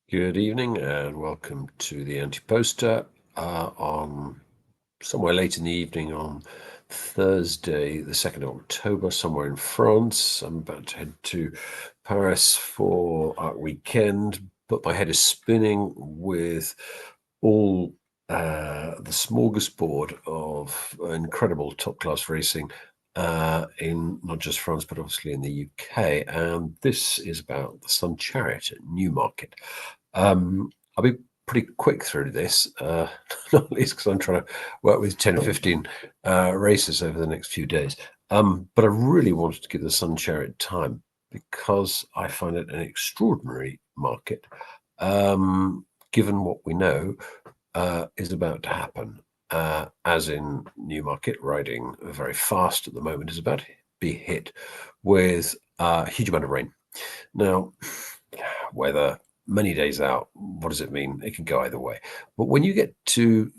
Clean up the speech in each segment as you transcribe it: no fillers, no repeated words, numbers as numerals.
Good evening and welcome to the Anti-Poster on somewhere late in the evening on Thursday, the 2nd of October, somewhere in France. I'm about to head to Paris for our weekend, but my head is spinning with all the smorgasbord of incredible top-class racing in not just France, but obviously in the UK. And this is about the Sun Chariot at Newmarket. I'll be pretty quick through this, not least because I'm trying to work with 10 or 15 races over the next few days. But I really wanted to give the Sun Chariot time because I find it an extraordinary market, given what we know is about to happen. As in Newmarket, riding very fast at the moment is about to be hit with a huge amount of rain. Now, weather many days out, what does it mean? It can go either way. But when you get to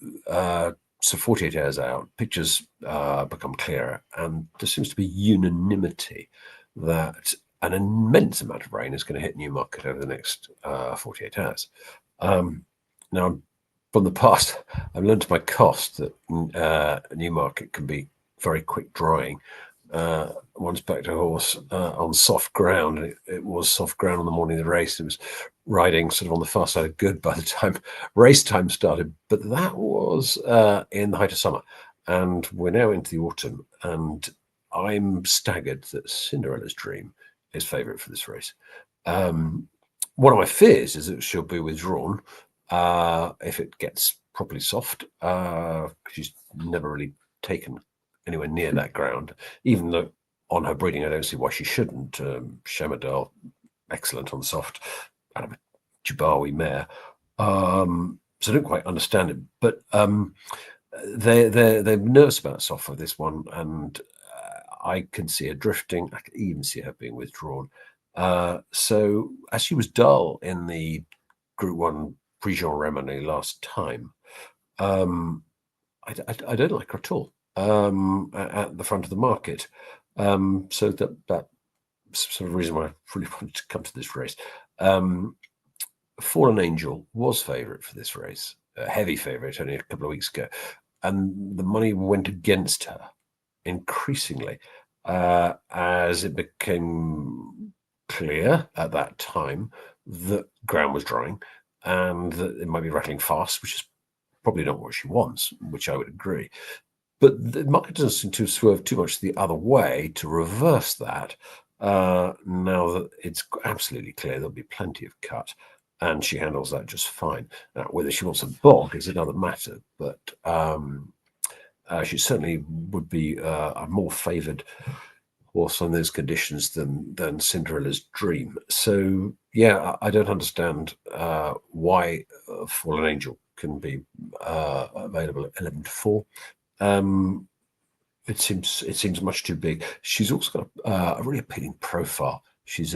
48 hours out, pictures become clearer, and there seems to be unanimity that an immense amount of rain is going to hit Newmarket over the next 48 hours. Now, from the past, I've learned to my cost that Newmarket can be very quick drying. Once backed a horse on soft ground, and it was soft ground on the morning of the race. It was riding sort of on the far side of good by the time race time started, but that was in the height of summer, and we're now into the autumn, and I'm staggered that Cinderella's Dream is favourite for this race. One of my fears is that she'll be withdrawn if it gets properly soft. She's never really taken anywhere near that ground, even though on her breeding, I don't see why she shouldn't. Shamadal, excellent on soft, out of a Jubawi mare. So I don't quite understand it, but they're nervous about soft for this one, and I can see her drifting. I can even see her being withdrawn. So as she was dull in the Group 1 Prix-Jean Remini last time, I don't like her at all at the front of the market. So that's sort of reason why I really wanted to come to this race. Fallen Angel was favourite for this race, a heavy favourite only a couple of weeks ago, and the money went against her increasingly as it became clear at that time that ground was drying and that it might be rattling fast, which is probably not what she wants, which I would agree. But the market doesn't seem to swerve too much the other way to reverse that. Now that it's absolutely clear there'll be plenty of cut, and she handles that just fine. Now, whether she wants a bog is another matter, but she certainly would be a more favoured horse on those conditions than Cinderella's Dream. So yeah, I don't understand why Fallen Angel can be available at 11-4. It seems much too big. She's also got a really appealing profile. She's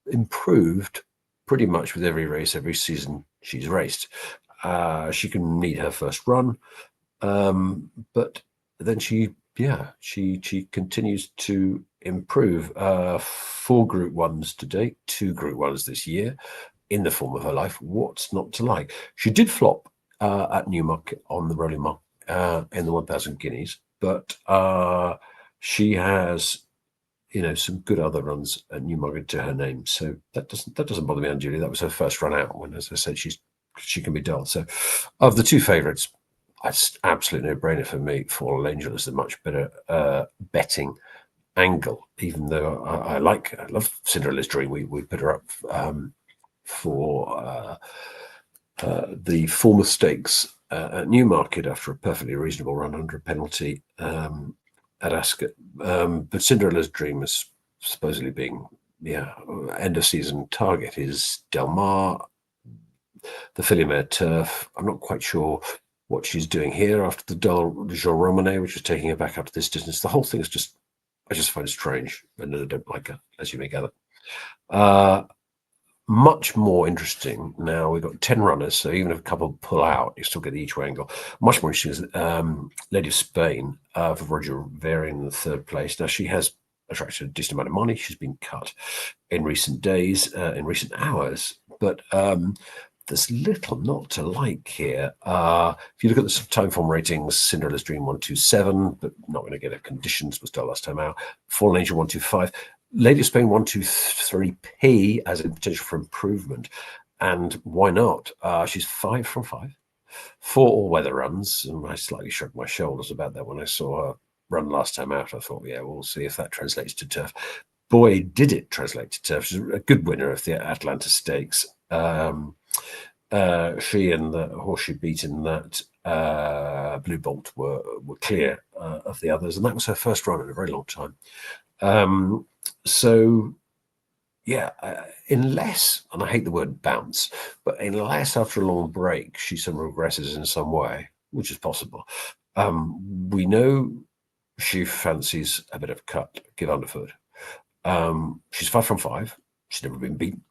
improved pretty much with every race, every season she's raced. She can meet her first run, but then she continues to improve. 4 Group 1s to date, 2 Group 1s this year, in the form of her life. What's not to like? She did flop at Newmarket on the Rolling Mark in the 1,000 guineas, but she has, some good other runs at Newmarket to her name, so that doesn't bother me unduly. That was her first run out when, as I said, she can be dull. So, of the 2 favourites, it's absolute no-brainer for me. Fallen Angel is a much better betting angle, even though I love Cinderella's Dream. We put her up for the Falmouth Stakes at Newmarket after a perfectly reasonable run under a penalty at Ascot. But Cinderella's Dream is supposedly being end of season target is Del Mar, the Filly Turf. I'm not quite sure what she's doing here after the Jean Romane, which is taking her back up to this distance. The whole thing is I just find it strange, and I don't like her, as you may gather. Much more interesting now. We've got 10 runners, so even if a couple pull out, you still get the each way angle. Much more interesting is Lady of Spain for Roger Varian in the 3rd place. Now, she has attracted a decent amount of money. She's been cut in recent days, in recent hours, but there's little not to like here. If you look at the time form ratings, Cinderella's Dream 127, but not going to get a conditions, was still last time out. Fallen Angel 125, Lady of Spain 123p as a potential for improvement. And why not? She's 5 from 5. 4 all-weather runs, and I slightly shrugged my shoulders about that when I saw her run last time out. I thought, yeah, we'll see if that translates to turf. Boy, did it translate to turf. She's a good winner of the Atlanta Stakes. She and the horse she beat in that Blue Bolt were clear of the others, and that was her first run in a very long time. So, yeah, unless, and I hate the word bounce, but unless after a long break she somehow regresses in some way, which is possible, we know she fancies a bit of cut, give underfoot. She's 5 from 5. She's never been beaten.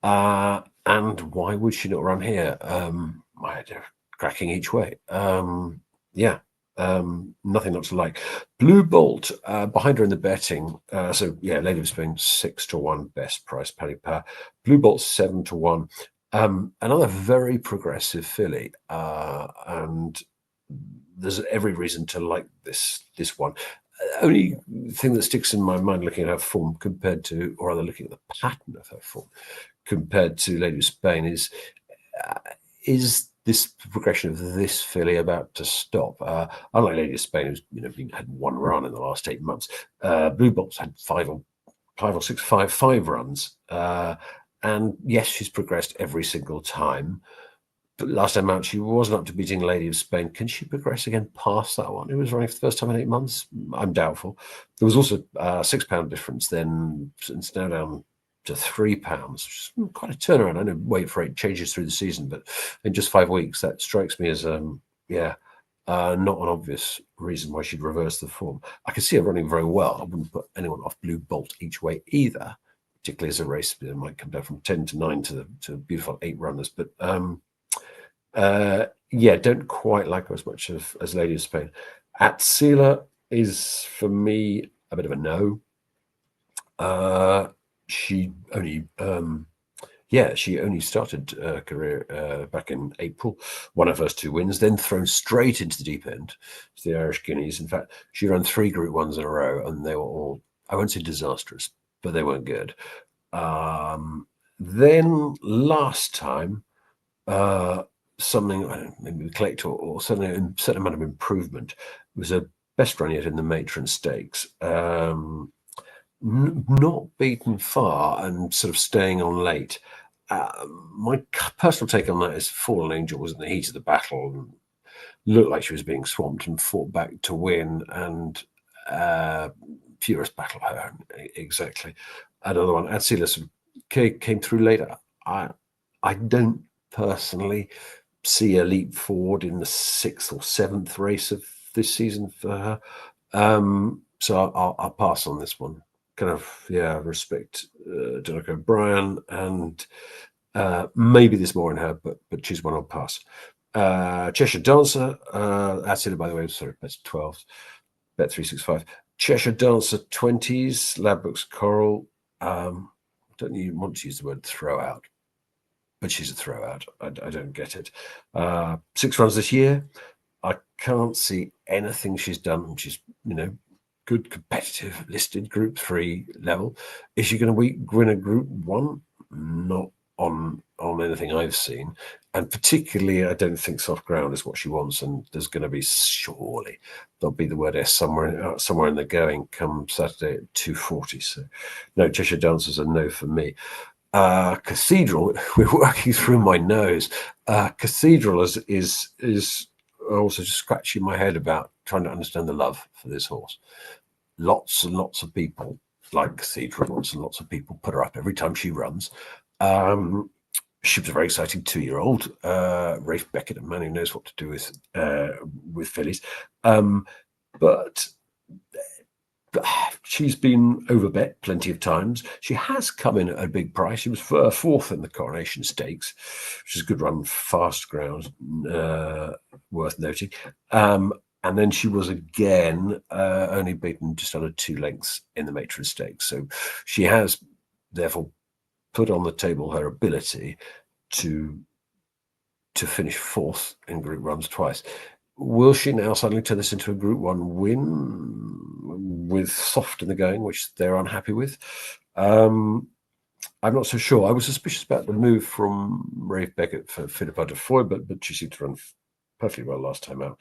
And why would she not run here? I had her cracking each way. Yeah, nothing not to like. Blue Bolt behind her in the betting. So yeah, Lady of Spain 6 to 1 best price paddy power. Blue Bolt 7 to 1. Another very progressive filly, and there's every reason to like this one. Only thing that sticks in my mind looking at her form compared to, or rather looking at the pattern of her form compared to Lady of Spain, is this progression of this filly about to stop? Unlike Lady of Spain, who's had one run in the last 8 months, Blue Bolt's had five or six runs, and yes, she's progressed every single time. But last time out, she wasn't up to beating Lady of Spain. Can she progress again past that one? It was running for the first time in 8 months. I'm doubtful. There was also a £6 difference then. It's now down to £3, which is quite a turnaround. I know weight for 8 changes through the season, but in just 5 weeks, that strikes me as, not an obvious reason why she'd reverse the form. I can see her running very well. I wouldn't put anyone off Blue Bolt each way either, particularly as a race that might come down from 10 to 9 to beautiful 8 runners. But don't quite like her as much as Lady of Spain. Atzila is, for me, a bit of a no. She only started her career back in April, won her first 2 wins, then thrown straight into the deep end to the Irish Guineas. In fact, she ran 3 Group 1s in a row, and they were all, I won't say disastrous, but they weren't good. Then last time, something, maybe the collect or certainly a certain amount of improvement, was a best run yet in the Matron Stakes. Not beaten far and sort of staying on late. My personal take on that is Fallen Angel was in the heat of the battle and looked like she was being swamped and fought back to win, and Furious Battle her, exactly. Another one, Atzila sort of came through later. I don't personally see a leap forward in the 6th or 7th race of this season for her. So I'll pass on this one. Kind of, respect Derek O'Brien, and maybe there's more in her, but choose one, I'll pass. Cheshire Dancer, that's it, by the way, sorry, that's 12, bet 365. Cheshire Dancer 20s, Ladbrokes Coral. Don't even want to use the word throwout, but she's a throwout. I don't get it. 6 runs this year. I can't see anything she's done. She's, good competitive listed Group 3 level. Is she going to win a Group 1? Not on anything I've seen. And particularly, I don't think soft ground is what she wants. And there's going to be, surely, there'll be the word S somewhere in the going come Saturday at 2:40. So, no, Cheshire Dancers a no for me. Cathedral, we're working through my nose. Cathedral is also just scratching my head about trying to understand the love for this horse. Lots and lots of people like Cathedral. Lots and lots of people put her up every time she runs. She was a very exciting 2-year-old. Rafe Beckett, a man who knows what to do with fillies. But she's been overbet plenty of times. She has come in at a big price. She was 4th in the Coronation Stakes, which is a good run, fast ground, worth noting. And then she was again only beaten just under 2 lengths in the Matron Stakes. So she has therefore put on the table her ability to to finish fourth in Group 1s twice. Will she now suddenly turn this into a Group 1 win with soft in the going, which they're unhappy with? I'm not so sure. I was suspicious about the move from Rafe Beckett for Philippa de Foy, but she seemed to run perfectly well last time out.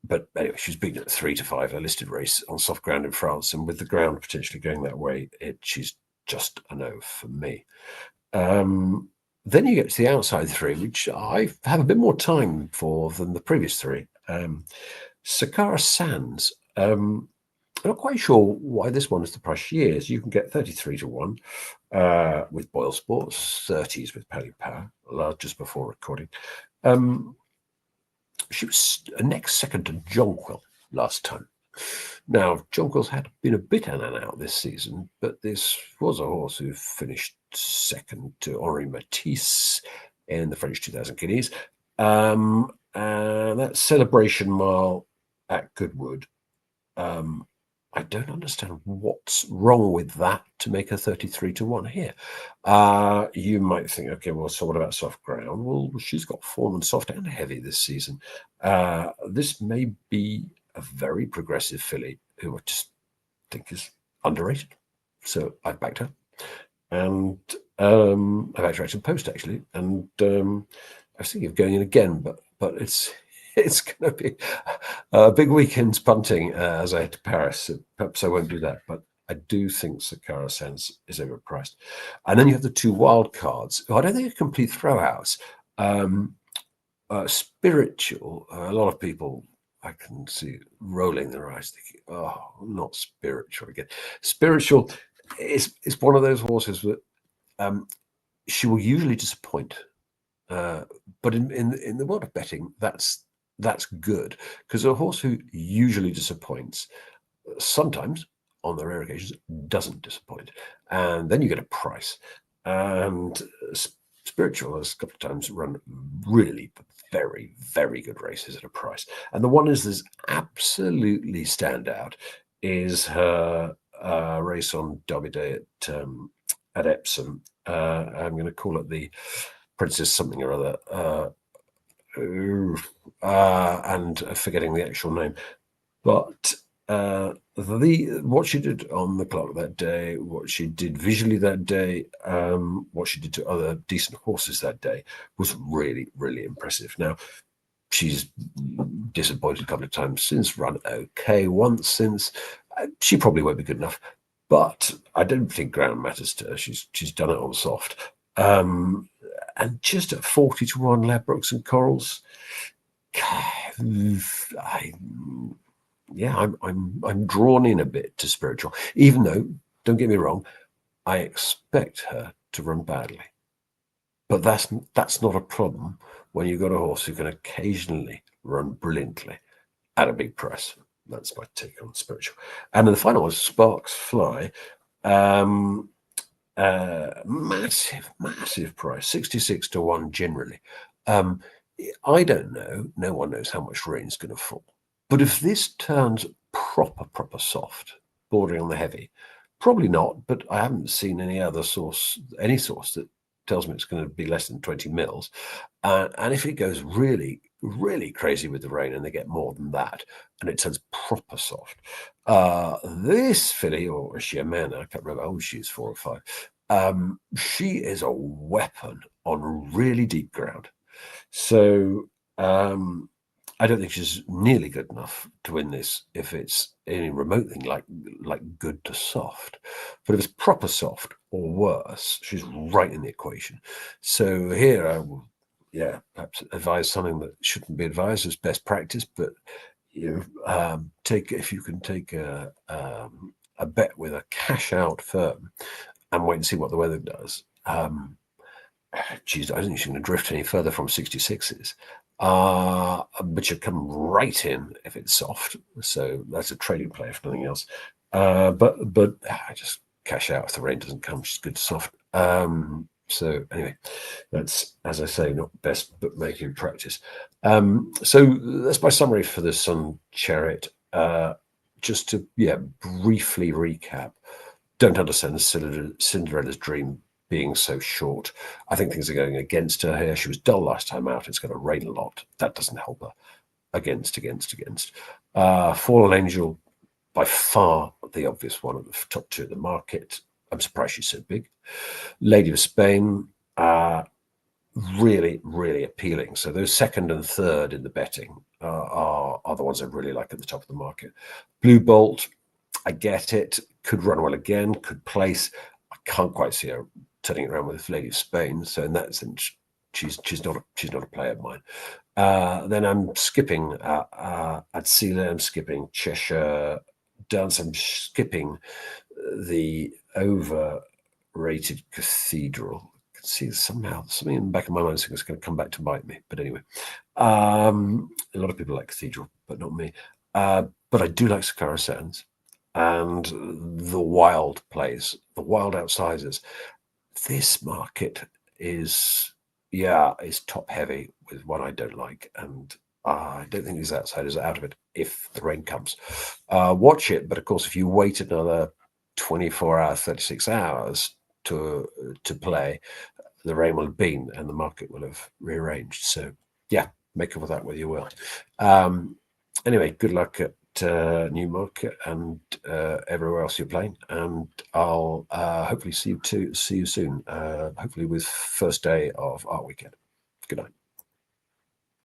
But anyway, she's beaten at 3-5, a listed race on soft ground in France, and with the ground potentially going that way, she's just a no for me. Then you get to the outside three, which I have a bit more time for than the previous three. Sakara Sands. I'm not quite sure why this one is the price she is. You can get 33-1 with Boyle Sports, 30s with Pally Power, just before recording. She was a next second to Jonquil last time. Now, Jonquil's had been a bit in and out this season, but this was a horse who finished second to Henri Matisse in the French 2000 Guineas. And that Celebration Mile at Goodwood, I don't understand what's wrong with that to make her 33-1 here. You might think, okay, well, so what about soft ground? Well, she's got form and soft and heavy this season. This may be a very progressive filly who I just think is underrated. So I backed her. And I backed her action post, actually. And I was thinking of going in again, but it's going to be a big weekend's punting as I head to Paris. So perhaps I won't do that, but I do think Sakara Sands is overpriced. And then you have the two wild cards. I don't think are complete throwouts. Spiritual. A lot of people I can see rolling their eyes, thinking, "Oh, not Spiritual again." Spiritual is one of those horses that she will usually disappoint. But in the world of betting, that's good, because a horse who usually disappoints sometimes, on the rare occasions, doesn't disappoint, and then you get a price. And Spiritual has a couple of times run really very, very good races at a price, and the one is absolutely standout is her race on Derby Day at Epsom. I'm going to call it the Princess something or other. And forgetting the actual name, but what she did on the clock that day, what she did visually that day, what she did to other decent horses that day was really, really impressive. Now, she's disappointed a couple of times since, run okay once since. She probably won't be good enough, but I don't think ground matters to her. She's done it on soft. And just at 40-1 Ladbrokes and Corals, I'm drawn in a bit to Spiritual, even though, don't get me wrong, I expect her to run badly. But that's not a problem when you've got a horse who can occasionally run brilliantly at a big price. That's my take on Spiritual. And then the final one is Sparks Fly. Massive price, 66-1 generally. I don't know. No one knows how much rain's going to fall. But if this turns proper soft, bordering on the heavy, probably not. But I haven't seen any source that tells me it's going to be less than 20 mils. And if it goes really, really crazy with the rain and they get more than that, and it turns proper soft, this filly, or is she a man? I can't remember how old she is, 4 or 5. She is a weapon on really deep ground. So I don't think she's nearly good enough to win this if it's any remote thing like good to soft. But if it's proper soft or worse, she's right in the equation. So here I will, perhaps advise something that shouldn't be advised as best practice, but if you can take a bet with a cash out firm and wait and see what the weather does. I don't think she's going to drift any further from 66s. But you come right in if it's soft. So that's a trading play if nothing else. But I just cash out if the rain doesn't come. She's good soft. So anyway, that's, as I say, not best bookmaking practice. So that's my summary for the Sun Chariot. Just to briefly recap. Don't understand Cinderella's dream being so short. I think things are going against her here. She was dull last time out. It's going to rain a lot. That doesn't help her. Against. Fallen Angel, by far the obvious one of the top two of the market. I'm surprised she's so big. Lady of Spain, really, really appealing. So those second and third in the betting are the ones I really like at the top of the market. Blue Bolt, I get it. Could run well again. Could place. I can't quite see her turning it around with Lady of Spain. So in that sense, she's not a player of mine. Then I'm skipping at Sealer. I'm skipping Cheshire Dance. I'm skipping the overrated Cathedral. I can see somehow something in the back of my mind is going to come back to bite me. But anyway, a lot of people like Cathedral, but not me. But I do like Sakara Sands and the wild plays, the wild outsiders. This market is top heavy with one I don't like, and I don't think these outsiders are out of it if the rain comes. Watch it, but of course, if you wait another 24 hours, 36 hours to play, the rain will have been and the market will have rearranged. So yeah, make of that what you will. Anyway, good luck at Newmarket and everywhere else you're playing, and I'll hopefully see you soon. Hopefully with first day of Art Weekend. Good night.